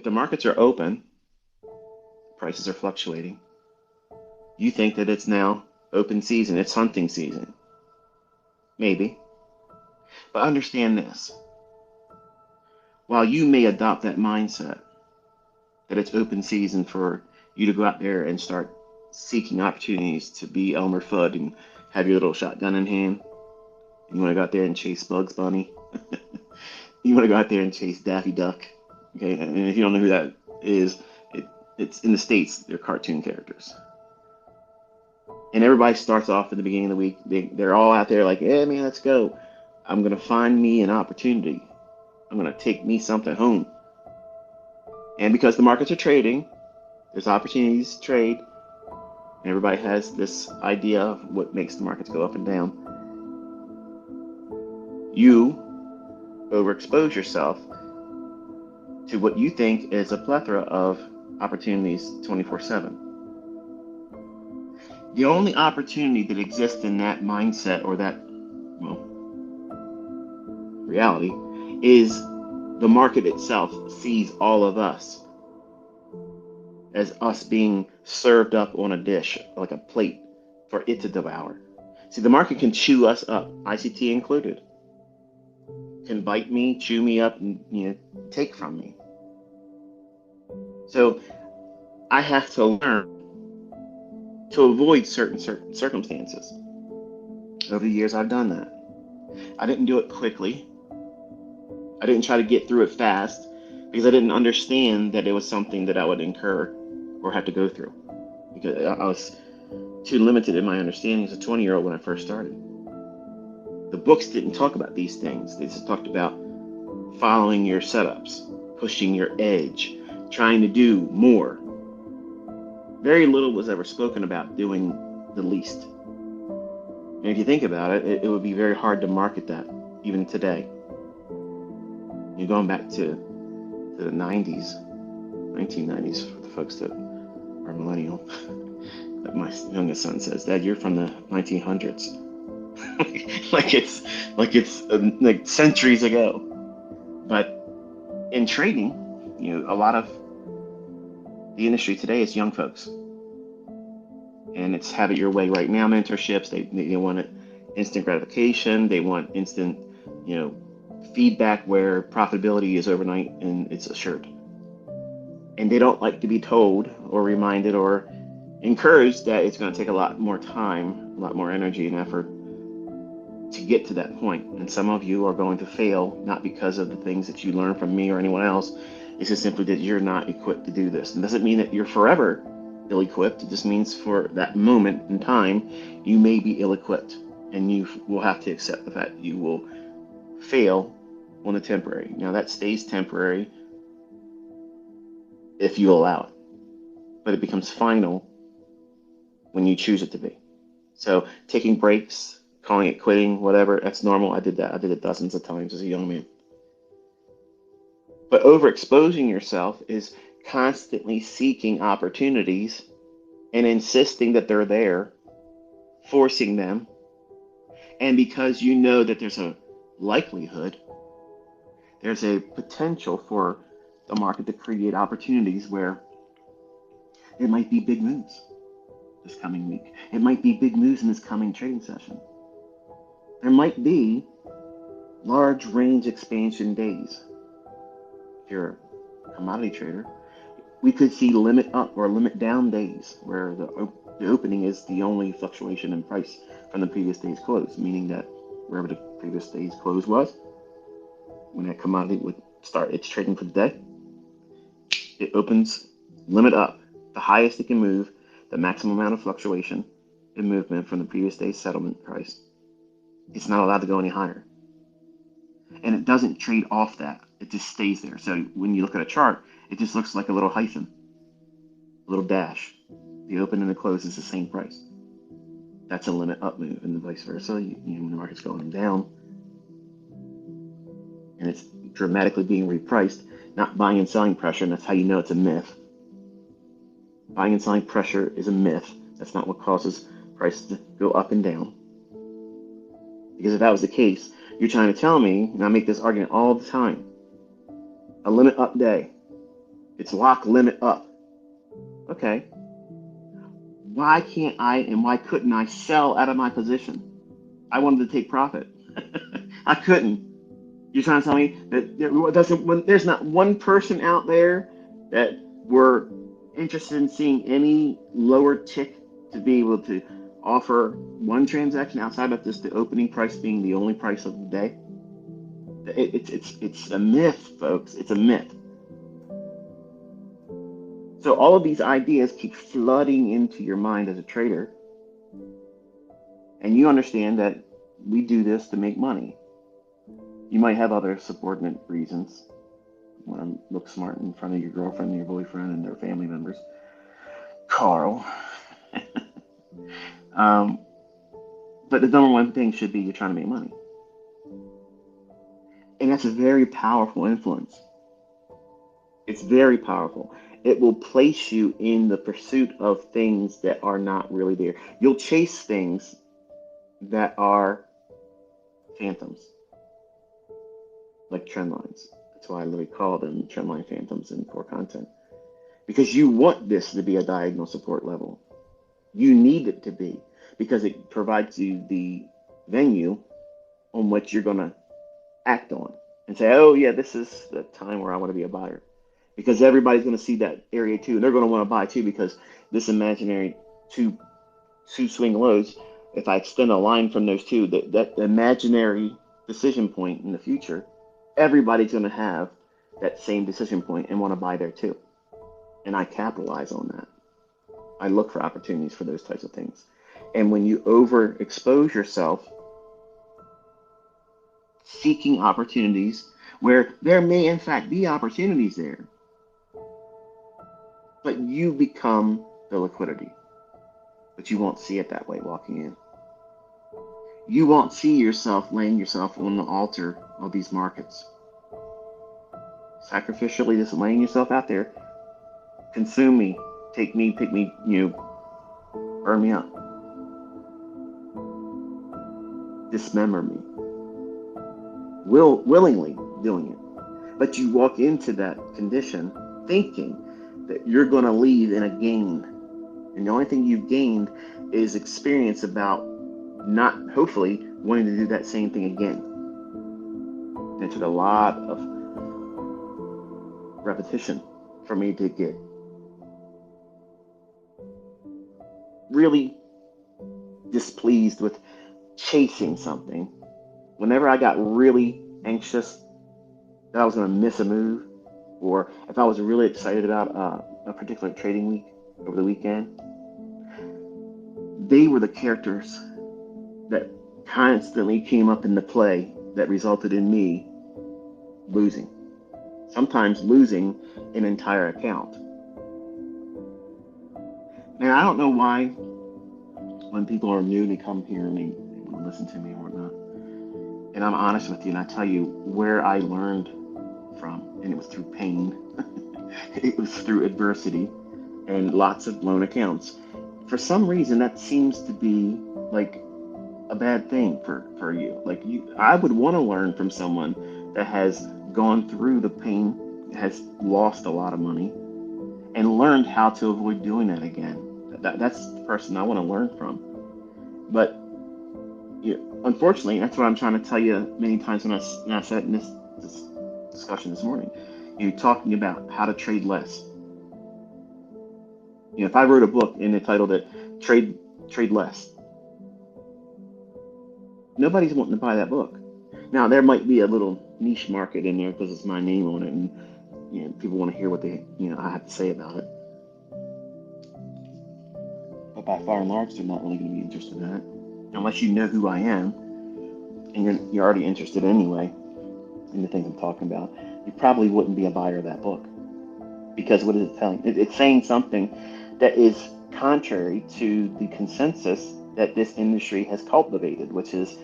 If the markets are open, prices are fluctuating, you think that it's now open season, it's hunting season. Maybe. But understand this. While you may adopt that mindset that it's open season for you to go out there and start seeking opportunities to be Elmer Fudd and have your little shotgun in hand, you want to go out there and chase Bugs Bunny, you want to go out there and chase Daffy Duck. Okay, and if you don't know who that is, it's in the States, they're cartoon characters. And everybody starts off at the beginning of the week. They're all out there like, yeah, man, let's go. I'm going to find me an opportunity. I'm going to take me something home. And because the markets are trading, there's opportunities to trade. And everybody has this idea of what makes the markets go up and down. You overexpose yourself to what you think is a plethora of opportunities 24/7. The only opportunity that exists in that mindset or that, well, reality is the market itself sees all of us as us being served up on a dish, like a plate for it to devour. See, the market can chew us up, ICT included. Can bite me, chew me up, and take from me. So I have to learn to avoid certain circumstances. Over the years, I've done that. I didn't do it quickly. I didn't try to get through it fast because I didn't understand that it was something that I would incur or have to go through. Because I was too limited in my understanding as a 20-year-old when I first started. The books didn't talk about these things. They just talked about following your setups, pushing your edge, trying to do more. Very little was ever spoken about doing the least. And if you think about it, it would be very hard to market that even today. You're going back to the 90s, 1990s for the folks that are millennial. My youngest son says, "Dad, you're from the 1900s." like it's like centuries ago. But in trading, a lot of the industry today is young folks, and it's have it your way right now mentorships. They want it instant gratification. They want instant, feedback where profitability is overnight and it's assured. And they don't like to be told or reminded or encouraged that it's going to take a lot more time, a lot more energy and effort to get to that point. And some of you are going to fail, not because of the things that you learn from me or anyone else. It's just simply that you're not equipped to do this. It doesn't mean that you're forever ill-equipped. It just means for that moment in time, you may be ill-equipped. And you will have to accept the fact that you will fail on the temporary. Now that stays temporary if you allow it. But it becomes final when you choose it to be. So taking breaks, calling it quitting, whatever, that's normal. I did that. I did it dozens of times as a young man. But overexposing yourself is constantly seeking opportunities and insisting that they're there, forcing them. And because you know that there's a likelihood, there's a potential for the market to create opportunities where it might be big moves this coming week. It might be big moves in this coming trading session. There might be large range expansion days. If you're a commodity trader, we could see limit up or limit down days where the opening is the only fluctuation in price from the previous day's close, meaning that wherever the previous day's close was, when that commodity would start its trading for the day, it opens limit up, the highest it can move, the maximum amount of fluctuation in movement from the previous day's settlement price. It's not allowed to go any higher. And it doesn't trade off that. It just stays there. So when you look at a chart, it just looks like a little hyphen, a little dash. The open and the close is the same price. That's a limit up move, and vice versa. When the market's going down and it's dramatically being repriced, not buying and selling pressure, and that's how you know it's a myth. Buying and selling pressure is a myth. That's not what causes prices to go up and down. Because if that was the case, you're trying to tell me, and I make this argument all the time, a limit up day It's lock limit up. Okay. Why can't I and why couldn't I sell out of my position? I wanted to take profit. I couldn't. You're trying to tell me that there's not one person out there that were interested in seeing any lower tick to be able to offer one transaction outside of just the opening price being the only price of the day? It's a myth, folks. It's a myth. So all of these ideas keep flooding into your mind as a trader, and you understand that we do this to make money. You might have other subordinate reasons. Want to look smart in front of your girlfriend and your boyfriend and their family members. Carl. But the number one thing should be you're trying to make money. And that's a very powerful influence. It's very powerful. It will place you in the pursuit of things that are not really there. You'll chase things that are phantoms, like trend lines. That's why I literally call them trend line phantoms in core content. Because you want this to be a diagonal support level. You need it to be, because it provides you the venue on what you're going to act on and say, oh yeah, this is the time where I want to be a buyer. Because everybody's going to see that area too. And they're going to want to buy too, because this imaginary two swing lows, if I extend a line from those two, that imaginary decision point in the future, everybody's going to have that same decision point and want to buy there too. And I capitalize on that. I look for opportunities for those types of things. And when you overexpose yourself, seeking opportunities where there may in fact be opportunities there, but you become the liquidity. But you won't see it that way walking in. You won't see yourself laying yourself on the altar of these markets. Sacrificially just laying yourself out there. Consume me, take me, pick me, burn me up. Dismember me. Willingly doing it. But you walk into that condition thinking that you're going to leave in a gain. And the only thing you've gained is experience about not, hopefully, wanting to do that same thing again. And it took a lot of repetition for me to get really displeased with chasing something. Whenever I got really anxious that I was going to miss a move, or if I was really excited about a particular trading week over the weekend, they were the characters that constantly came up in the play that resulted in me losing. Sometimes losing an entire account. Now, I don't know why when people are new, they come here and they want to listen to me or whatnot. And I'm honest with you, and I tell you where I learned from, and it was through pain. It was through adversity and lots of blown accounts. For some reason, that seems to be like a bad thing for you. Like I would want to learn from someone that has gone through the pain, has lost a lot of money, and learned how to avoid doing that again. That's the person I want to learn from. But unfortunately, that's what I'm trying to tell you many times when I said in this discussion this morning. You're talking about how to trade less. If I wrote a book and it titled it Trade Less, nobody's wanting to buy that book. Now, there might be a little niche market in there because it's my name on it, and people want to hear what I have to say about it. But by far and large, they're not really going to be interested in it, unless you know who I am, and you're already interested anyway in the things I'm talking about. You probably wouldn't be a buyer of that book, because what is it telling? It's saying something that is contrary to the consensus that this industry has cultivated, which is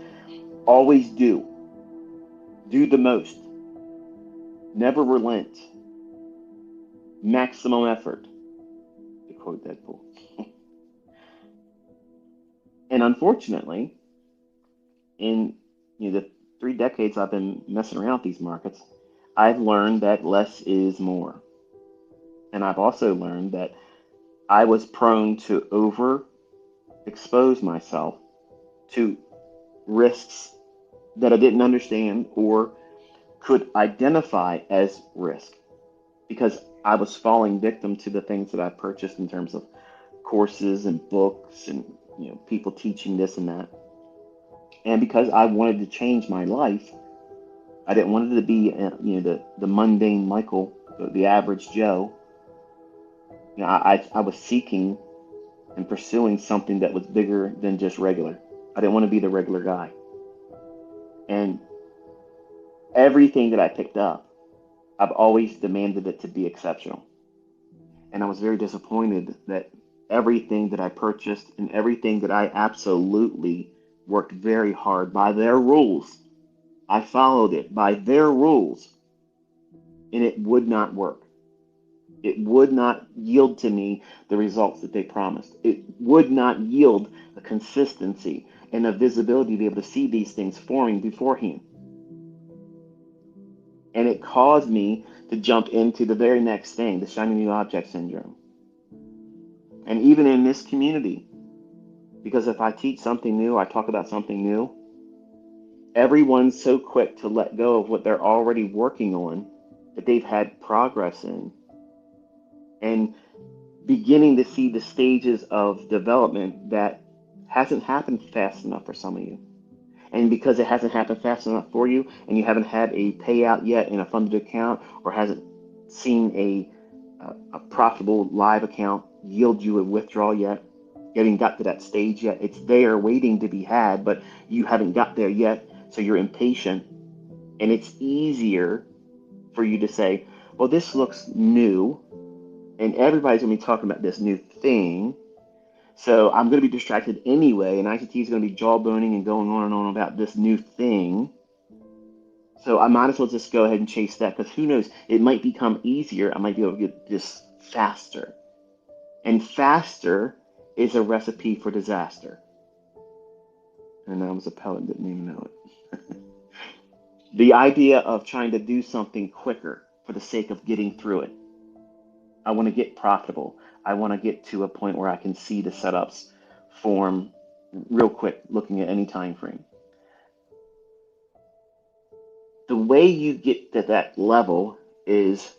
always do the most, never relent, maximum effort, to quote Deadpool. And unfortunately, in the 3 decades I've been messing around with these markets, I've learned that less is more. And I've also learned that I was prone to overexpose myself to risks that I didn't understand or could identify as risk because I was falling victim to the things that I purchased in terms of courses and books and people teaching this and that. And because I wanted to change my life, I didn't want it to be the mundane Michael, the average Joe. I was seeking and pursuing something that was bigger than just regular. I didn't want to be the regular guy. And everything that I picked up, I've always demanded it to be exceptional. And I was very disappointed that everything that I purchased and everything that I absolutely worked very hard by their rules, I followed it by their rules, and it would not work. It would not yield to me the results that they promised. It would not yield the consistency and the visibility to be able to see these things forming beforehand. And it caused me to jump into the very next thing, the shiny new object syndrome. And even in this community, because if I teach something new, I talk about something new, everyone's so quick to let go of what they're already working on, that they've had progress in, and beginning to see the stages of development that hasn't happened fast enough for some of you. And because it hasn't happened fast enough for you, and you haven't had a payout yet in a funded account, or hasn't seen a profitable live account yield you a withdrawal yet, you haven't got to that stage yet. It's there waiting to be had, but you haven't got there yet, so you're impatient. And it's easier for you to say, well, this looks new, and everybody's going to be talking about this new thing, so I'm going to be distracted anyway, and ICT is going to be jawboning and going on and on about this new thing. So I might as well just go ahead and chase that, because who knows, it might become easier. I might be able to get this faster. And faster is a recipe for disaster. And I was a pellet, didn't even know it. The idea of trying to do something quicker for the sake of getting through it. I want to get profitable. I want to get to a point where I can see the setups form real quick, looking at any time frame. The way you get to that level is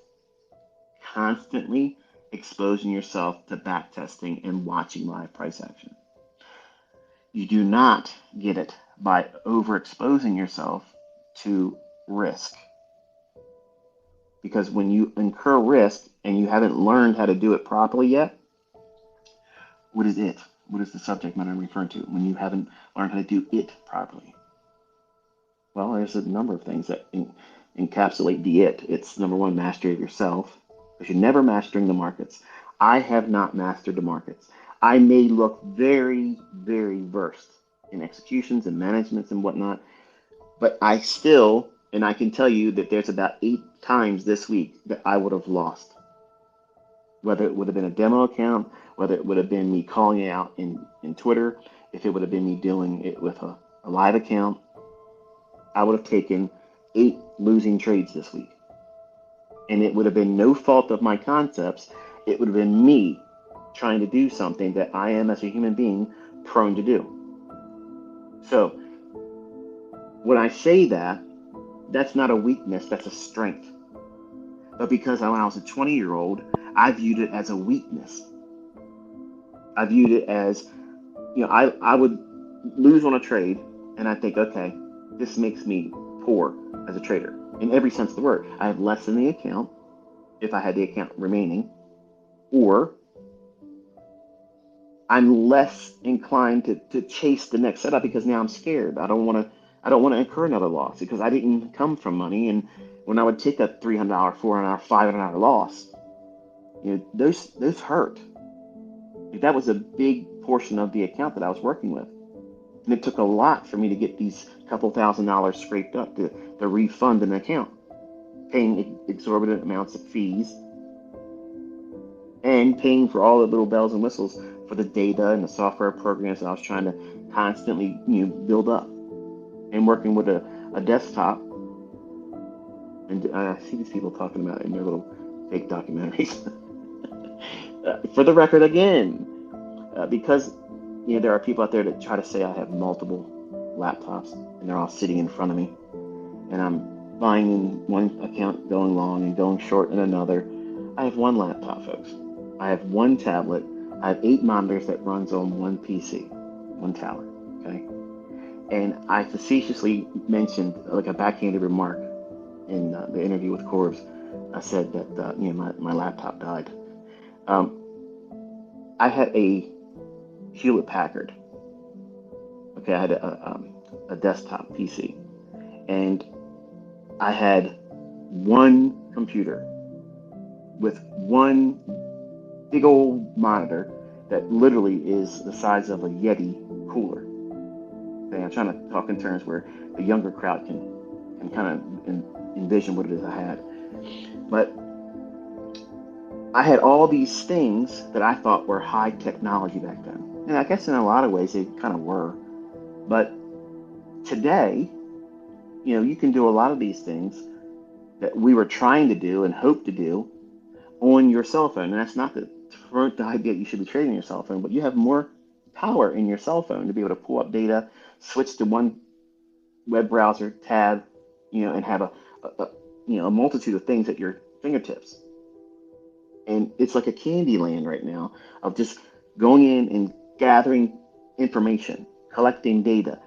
constantly exposing yourself to back testing and watching live price action. You do not get it by overexposing yourself to risk. Because when you incur risk and you haven't learned how to do it properly yet, what is it? What is the subject matter I'm referring to when you haven't learned how to do it properly? Well, there's a number of things that encapsulate the it. It's number one, mastery of yourself, because you're never mastering the markets. I have not mastered the markets. I may look very, very versed in executions and managements and whatnot, but I still, and I can tell you that there's about 8 times this week that I would have lost. Whether it would have been a demo account, whether it would have been me calling it out in Twitter, if it would have been me doing it with a live account, I would have taken 8 losing trades this week. And it would have been no fault of my concepts. It would have been me trying to do something that I am, as a human being, prone to do. So when I say that, that's not a weakness, that's a strength. But because when I was a 20-year-old, I viewed it as a weakness. I viewed it as, I would lose on a trade, and I think, okay, this makes me poor as a trader in every sense of the word. I have less in the account if I had the account remaining, or I'm less inclined to chase the next setup because now I'm scared. I don't want to incur another loss because I didn't come from money. And when I would take a $300, $400, $500 loss, those hurt. That was a big portion of the account that I was working with. And it took a lot for me to get these couple $1,000s scraped up to refund an account, paying exorbitant amounts of fees and paying for all the little bells and whistles for the data and the software programs that I was trying to constantly build up, and working with a desktop. And I see these people talking about it in their little fake documentaries. For the record, again, because there are people out there that try to say I have multiple laptops and they're all sitting in front of me, and I'm buying in one account, going long, and going short in another. I have one laptop, folks. I have one tablet. I have 8 monitors that runs on one PC, one tower. Okay, and I facetiously mentioned, like a backhanded remark in the interview with Corbs. I said that my laptop died. Um, I had a Hewlett Packard. Okay, I had a desktop PC, and I had one computer with one big old monitor that literally is the size of a Yeti cooler. Okay, I'm trying to talk in terms where the younger crowd can kind of envision what it is I had. But I had all these things that I thought were high technology back then. And I guess in a lot of ways they kind of were. But today, you can do a lot of these things that we were trying to do and hope to do on your cell phone. And that's not the idea that you should be trading your cell phone, but you have more power in your cell phone to be able to pull up data, switch to one web browser tab, and have a multitude of things at your fingertips. And it's like a candy land right now of just going in and gathering information, collecting data.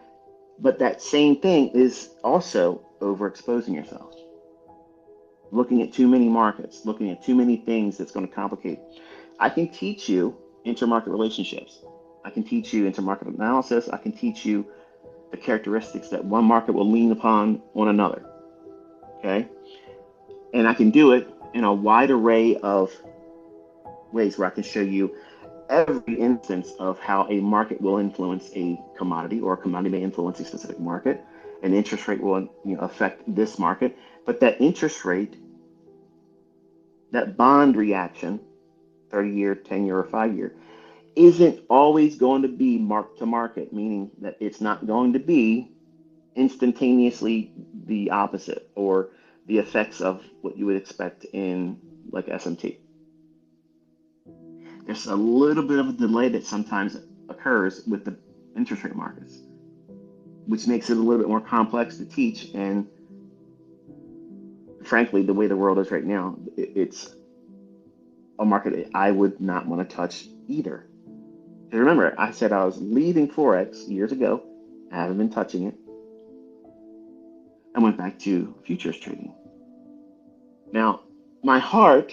But that same thing is also overexposing yourself, looking at too many markets, looking at too many things that's going to complicate. I can teach you intermarket relationships. I can teach you intermarket analysis. I can teach you the characteristics that one market will lean upon on another. Okay? And I can do it in a wide array of ways where I can show you every instance of how a market will influence a commodity, or a commodity may influence a specific market. An interest rate will affect this market. But that interest rate, that bond reaction, 30-year, 10-year, or 5-year, isn't always going to be mark to market, meaning that it's not going to be instantaneously the opposite, or the effects of what you would expect in like SMT. There's a little bit of a delay that sometimes occurs with the interest rate markets, which makes it a little bit more complex to teach. And frankly, the way the world is right now, it's a market I would not want to touch either. Because remember, I said I was leaving Forex years ago. I haven't been touching it. I went back to futures trading. Now, my heart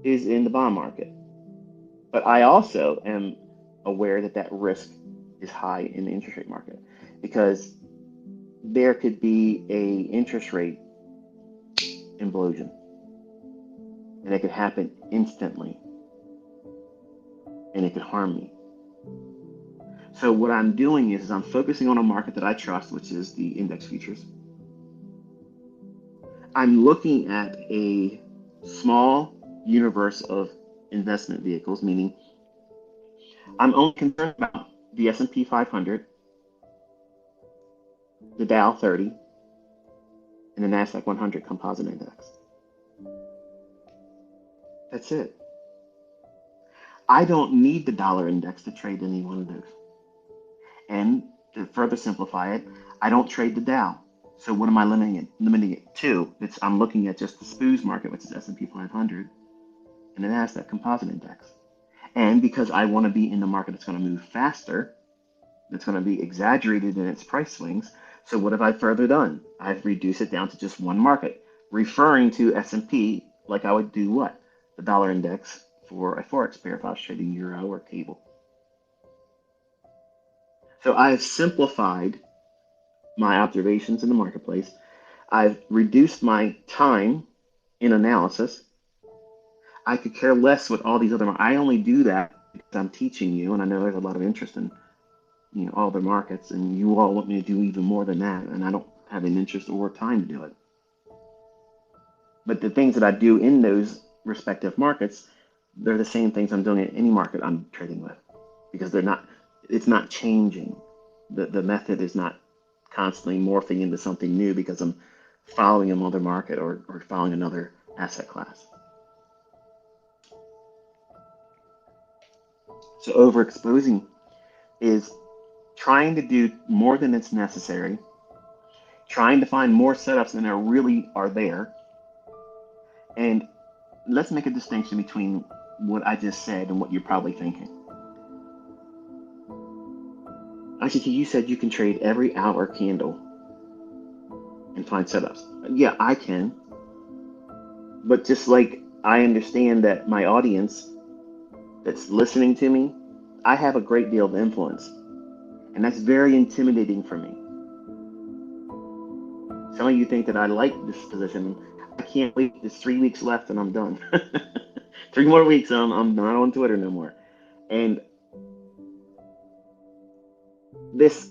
is in the bond market, but I also am aware that that risk is high in the interest rate market, because there could be a interest rate implosion, and it could happen instantly, and it could harm me. So what I'm doing is I'm focusing on a market that I trust, which is the index futures. I'm looking at a small universe of investment vehicles, meaning I'm only concerned about the S&P 500, the Dow 30, and the NASDAQ 100 composite index. That's it. I don't need the dollar index to trade any one of those. And to further simplify it, I don't trade the Dow. So what am I limiting it to? I'm looking at just the SPOOS market, which is S&P 500, and the NASDAQ composite index. And because I want to be in the market that's going to move faster, that's going to be exaggerated in its price swings, so what have I further done? I've reduced it down to just one market, referring to S&P like I would do what? The dollar index for a Forex pair if I was trading euro or cable. So I've simplified my observations in the marketplace. I've reduced my time in analysis. I could care less what all these other. I only do that because I'm teaching you, and I know there's a lot of interest in all the markets, and you all want me to do even more than that, and I don't have an interest or time to do it. But the things that I do in those respective markets, they're the same things I'm doing in any market I'm trading with, because it's not changing. The method is not constantly morphing into something new because I'm following another market or following another asset class. So overexposing is trying to do more than it's necessary, trying to find more setups than there really are there. And let's make a distinction between what I just said and what you're probably thinking. ICT, you said you can trade every hour candle and find setups. Yeah, I can. But just like I understand that my audience that's listening to me, I have a great deal of influence. And that's very intimidating for me. Some of you think that I like this position. I can't wait. There's 3 weeks left and I'm done. 3 more weeks and I'm not on Twitter no more. And this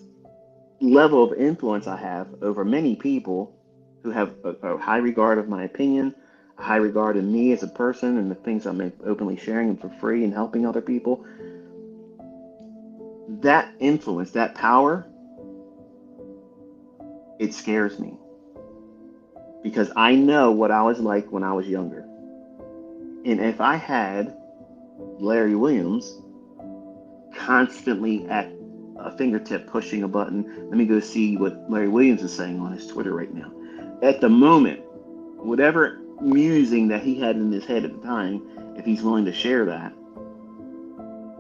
level of influence I have over many people who have a high regard of my opinion, a high regard in me as a person and the things I'm openly sharing for free and helping other people. That influence, that power, it scares me because I know what I was like when I was younger. And if I had Larry Williams constantly at a fingertip pushing a button, let me go see what Larry Williams is saying on his Twitter right now. At the moment, whatever musing that he had in his head at the time, if he's willing to share that,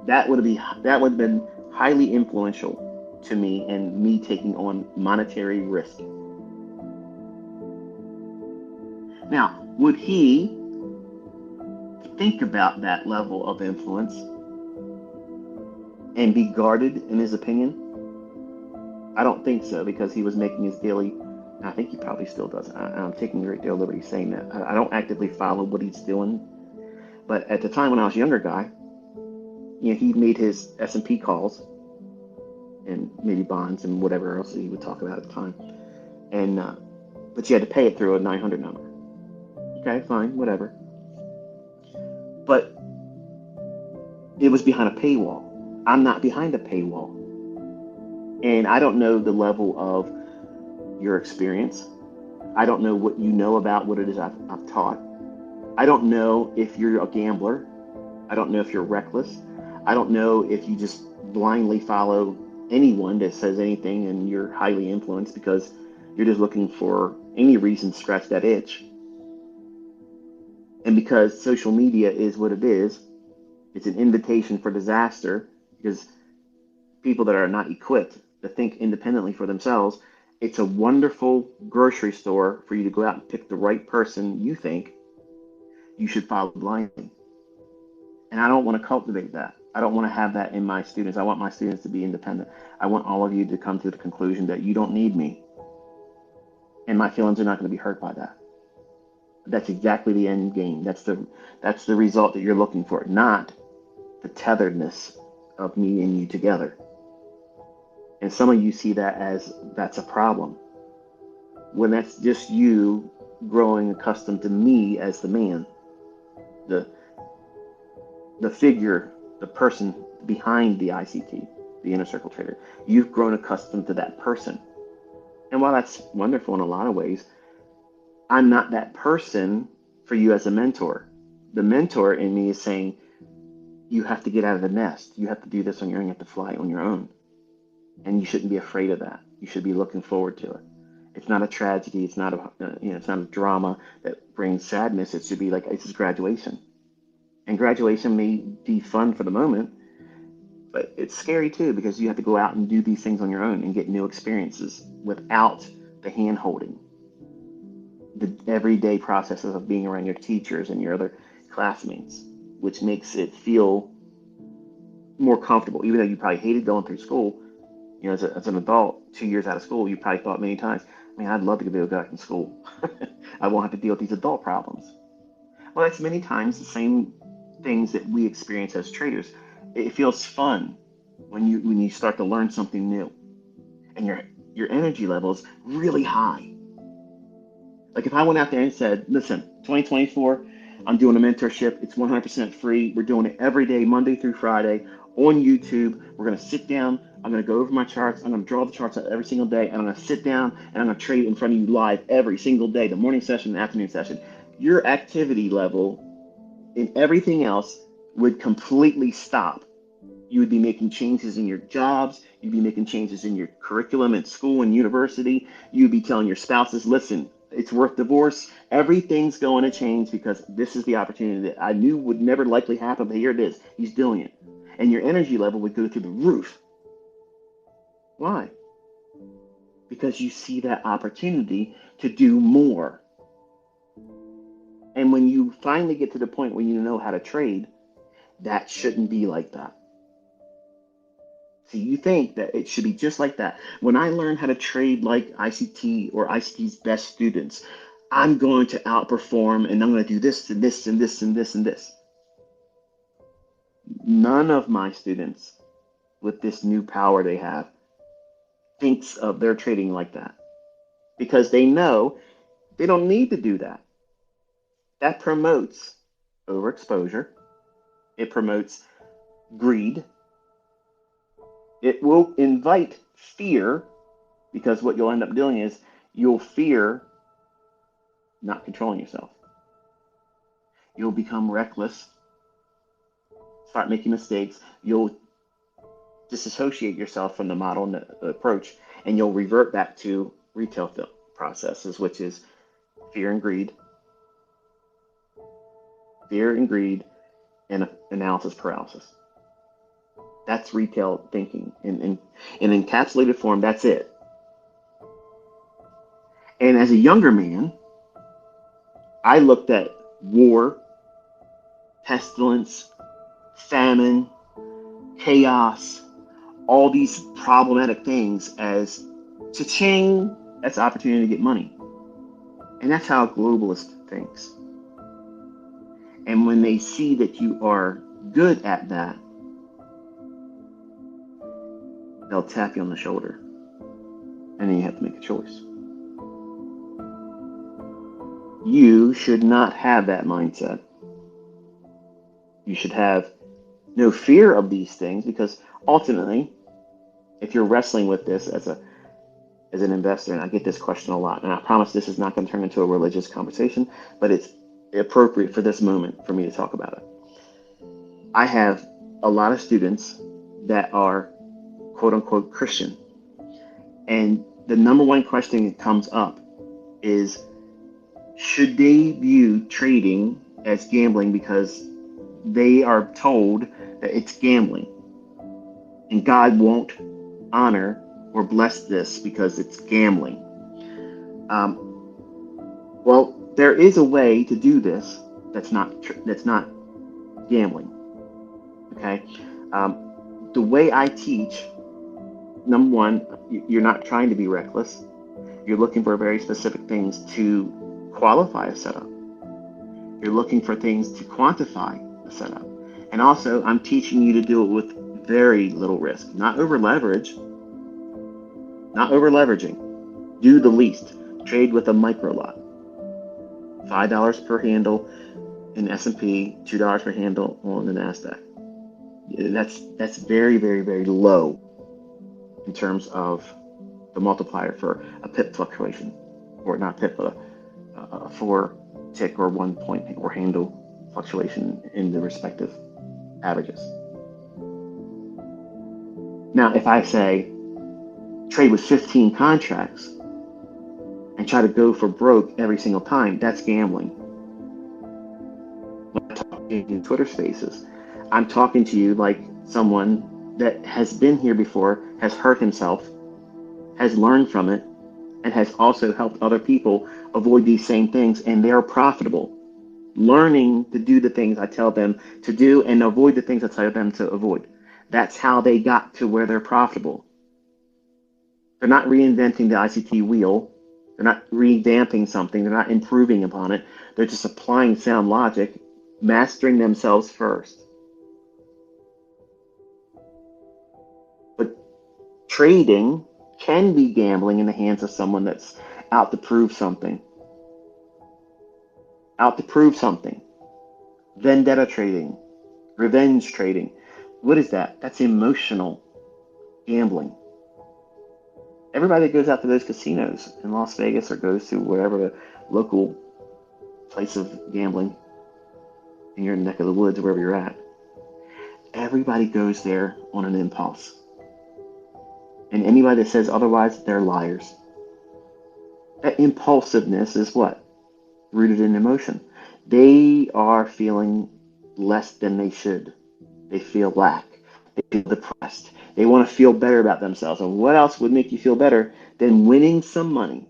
that would have been highly influential to me and me taking on monetary risk. Now, would he think about that level of influence and be guarded in his opinion? I don't think so, because he was making his daily. I think he probably still does. I'm taking a great deal of liberty saying that. I don't actively follow what he's doing, but at the time when I was a younger guy, he made his S&P calls and maybe bonds and whatever else he would talk about at the time, and but you had to pay it through a 900 number. Okay, fine, whatever. But it was behind a paywall. I'm not behind a paywall. And I don't know the level of your experience. I don't know what you know about what it is I've taught. I don't know if you're a gambler. I don't know if you're reckless. I don't know if you just blindly follow anyone that says anything and you're highly influenced because you're just looking for any reason to scratch that itch. And because social media is what it is, it's an invitation for disaster because people that are not equipped to think independently for themselves, it's a wonderful grocery store for you to go out and pick the right person you think you should follow blindly. And I don't want to cultivate that. I don't want to have that in my students. I want my students to be independent. I want all of you to come to the conclusion that you don't need me. And my feelings are not going to be hurt by that. That's exactly the end game. That's the result that you're looking for, not the tetheredness of me and you together. And some of you see that as that's a problem. When that's just you growing accustomed to me as the man, the figure, the person behind the ICT, the inner circle trader. You've grown accustomed to that person. And while that's wonderful in a lot of ways, I'm not that person for you as a mentor. The mentor in me is saying, you have to get out of the nest. You have to do this on your own. You have to fly on your own. And you shouldn't be afraid of that. You should be looking forward to it. It's not a tragedy. It's not it's not a drama that brings sadness. It should be like, this is graduation. And graduation may be fun for the moment, but it's scary too because you have to go out and do these things on your own and get new experiences without the hand holding, the everyday processes of being around your teachers and your other classmates, which makes it feel more comfortable. Even though you probably hated going through school, as an adult, 2 years out of school, you probably thought many times, man, I'd love to be able to go back in school. I won't have to deal with these adult problems. Well, that's many times the same things that we experience as traders. It feels fun when you start to learn something new, and your energy level is really high. Like if I went out there and said, listen, 2024, I'm doing a mentorship. It's 100% free. We're doing it every day, Monday through Friday on YouTube. We're going to sit down. I'm going to go over my charts. I'm going to draw the charts out every single day. And I'm going to sit down and I'm going to trade in front of you live every single day, the morning session, the afternoon session. Your activity level and everything else would completely stop You would be making changes in your jobs. You'd be making changes in your curriculum at school and university. You'd be telling your spouses, listen, it's worth divorce. Everything's going to change because this is the opportunity that I knew would never likely happen, but here it is. He's doing it. And your energy level would go through the roof. Why? Because you see that opportunity to do more. And when you finally get to the point where you know how to trade, that shouldn't be like that. See, you think that it should be just like that. When I learn how to trade like ICT or ICT's best students, I'm going to outperform and I'm going to do this and this and this and this and this. None of my students with this new power they have thinks of their trading like that because they know they don't need to do that. That promotes overexposure. It promotes greed. It will invite fear because what you'll end up doing is you'll fear not controlling yourself. You'll become reckless, start making mistakes. You'll disassociate yourself from the model and the approach, and you'll revert back to retail processes, which is fear and greed, and analysis paralysis. That's retail thinking. In encapsulated form, that's it. And as a younger man, I looked at war, pestilence, famine, chaos, all these problematic things as cha-ching, that's opportunity to get money. And that's how a globalist thinks. And when they see that you are good at that, they'll tap you on the shoulder. And then you have to make a choice. You should not have that mindset. You should have no fear of these things because ultimately, if you're wrestling with this as an investor, and I get this question a lot, and I promise this is not going to turn into a religious conversation, but it's appropriate for this moment for me to talk about it. I have a lot of students that are quote unquote Christian. And the number one question that comes up is, should they view trading as gambling because they are told that it's gambling and God won't honor or bless this because it's gambling? Well, there is a way to do this that's not gambling. Okay, the way I teach, number one, you're not trying to be reckless. You're looking for very specific things to qualify a setup. You're looking for things to quantify a setup. And also, I'm teaching you to do it with very little risk. Not over leverage. Not over leveraging. Do the least. Trade with a micro lot. $5 per handle in S&P, $2 per handle on the NASDAQ. That's very, very, very low in terms of the multiplier for a pip fluctuation, or not pip, but a 4 tick or 1 point or handle fluctuation in the respective averages. Now, if I say trade with 15 contracts and try to go for broke every single time, that's gambling. When I talk in Twitter spaces, I'm talking to you like someone that has been here before, has hurt himself, has learned from it, and has also helped other people avoid these same things, and they're profitable. Learning to do the things I tell them to do and avoid the things I tell them to avoid. That's how they got to where they're profitable. They're not reinventing the ICT wheel. They're not revamping something. They're not improving upon it. They're just applying sound logic, mastering themselves first. But trading can be gambling in the hands of someone that's out to prove something. Out to prove something. Vendetta trading. Revenge trading. What is that? That's emotional gambling. Everybody that goes out to those casinos in Las Vegas or goes to wherever the local place of gambling in your neck of the woods, wherever you're at, Everybody goes there on an impulse. And anybody that says otherwise, they're liars. That impulsiveness is what? Rooted in emotion. They are feeling less than they should. They feel lack. They feel depressed. They want to feel better about themselves. And what else would make you feel better than winning some money